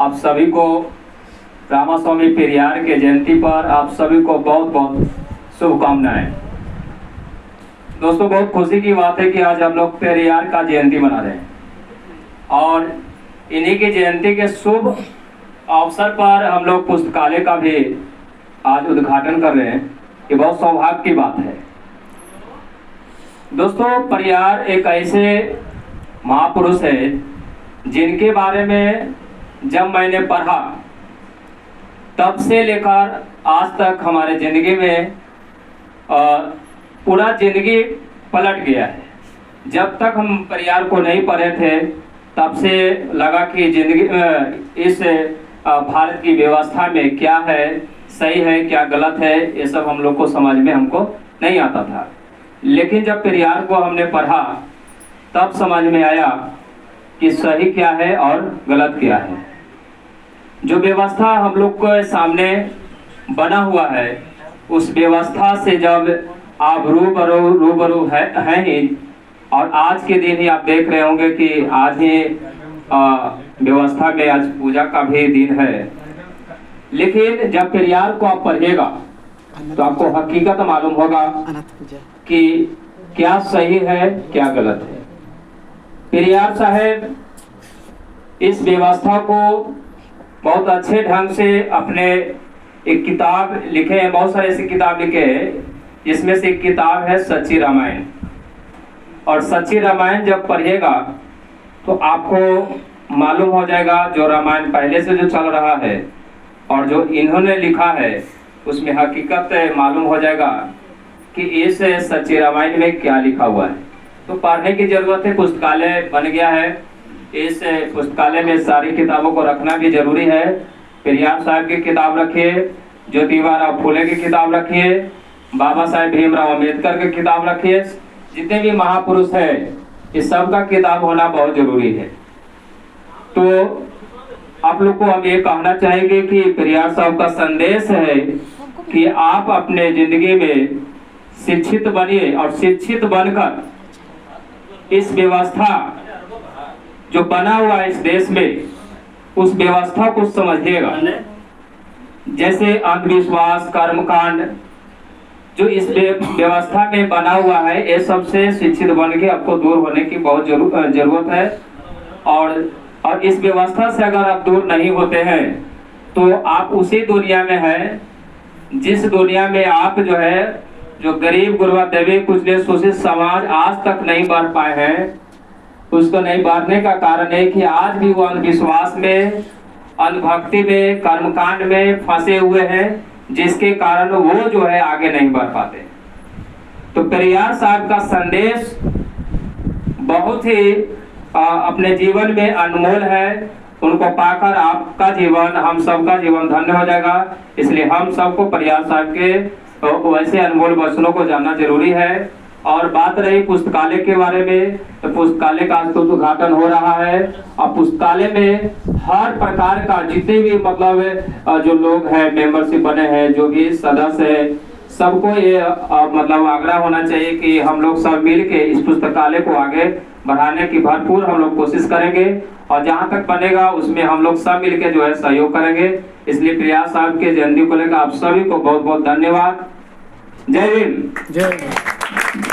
आप सभी को रामास्वामी पेरियार के जयंती पर आप सभी को बहुत बहुत शुभकामनाएं। दोस्तों, बहुत खुशी की बात है कि आज हम लोग पेरियार का जयंती मना रहे हैं और इन्हीं की जयंती के शुभ अवसर पर हम लोग पुस्तकालय का भी आज उद्घाटन कर रहे हैं। ये बहुत सौभाग्य की बात है। दोस्तों, पेरियार एक ऐसे महापुरुष है जिनके बारे में जब मैंने पढ़ा तब से लेकर आज तक हमारे ज़िंदगी में पूरा ज़िंदगी पलट गया है। जब तक हम पेरियार को नहीं पढ़े थे तब से लगा कि ज़िंदगी इस भारत की व्यवस्था में क्या है सही है क्या गलत है, ये सब हम लोग को समझ में हमको नहीं आता था। लेकिन जब पेरियार को हमने पढ़ा तब समझ में आया कि सही क्या है और गलत क्या है। जो व्यवस्था हम लोग के सामने बना हुआ है उस व्यवस्था से जब आप रूबरू है ही, और आज के दिन ही आप देख रहे होंगे कि आज ही व्यवस्था में आज पूजा का भी दिन है। लेकिन जब पेरियार को आप पढ़िएगा तो आपको हकीकत मालूम होगा कि क्या सही है क्या गलत है। पेरियार साहब इस व्यवस्था को बहुत अच्छे ढंग से अपने एक किताब लिखे हैं, बहुत सारे ऐसी किताब लिखे हैं जिसमें से एक किताब है सच्ची रामायण। और सच्ची रामायण जब पढ़िएगा तो आपको मालूम हो जाएगा जो रामायण पहले से जो चल रहा है और जो इन्होंने लिखा है उसमें हकीकत मालूम हो जाएगा कि इस सच्ची रामायण में क्या लिखा हुआ है। तो पढ़ने की जरूरत है। पुस्तकालय बन गया है, इस पुस्तकालय में सारी किताबों को रखना भी जरूरी है। पेरियार साहब की किताब रखिए, ज्योतिबा फुले की किताब रखिए, बाबा साहेब भीमराव अम्बेडकर की किताब रखिए। जितने भी महापुरुष है इस सब का किताब होना बहुत जरूरी है। तो आप लोग को हम ये कहना चाहेंगे कि पेरियार साहब का संदेश है कि आप अपने जिंदगी में शिक्षित बनिए और शिक्षित बनकर इस व्यवस्था जो बना हुआ है इस देश में उस व्यवस्था को समझिएगा। जैसे अंधविश्वास, कर्मकांड जो इस व्यवस्था में बना हुआ है, ये सबसे शिक्षित बन के आपको दूर होने की बहुत जरूरत है। और इस व्यवस्था से अगर आप दूर नहीं होते हैं तो आप उसी दुनिया में हैं जिस दुनिया में आप जो गरीब गुरबा देवी कुछ शोषित समाज आज तक नहीं बढ़ पाए हैं। उसको नहीं बढ़ने का कारण है कि आज भी वो अंधविश्वास में, अंधभक्ति में, कर्मकांड में फंसे हुए हैं, जिसके कारण वो आगे नहीं बढ़ पाते। तो पेरियार साहब का संदेश बहुत ही अपने जीवन में अनमोल है। उनको पाकर आपका जीवन, हम सबका जीवन धन्य हो जाएगा। इसलिए हम सबको पेरियार साहब के वैसे अनमोल वचनों को जानना जरूरी है। और बात रही पुस्तकालय के बारे में, तो पुस्तकालय का आज तो उद्घाटन हो रहा है। और पुस्तकालय में हर प्रकार का जितने भी मतलब जो लोग हैं, मेंबरशिप बने हैं, जो भी सदस्य है, सबको ये मतलब आग्रह होना चाहिए कि हम लोग सब मिल के इस पुस्तकालय को आगे बढ़ाने की भरपूर हम लोग कोशिश करेंगे। और जहाँ तक बनेगा उसमें हम लोग सब मिल के सहयोग करेंगे। इसलिए पेरियार साहब के जयंती को लेकर आप सभी को बहुत बहुत धन्यवाद। जय हिंद। जय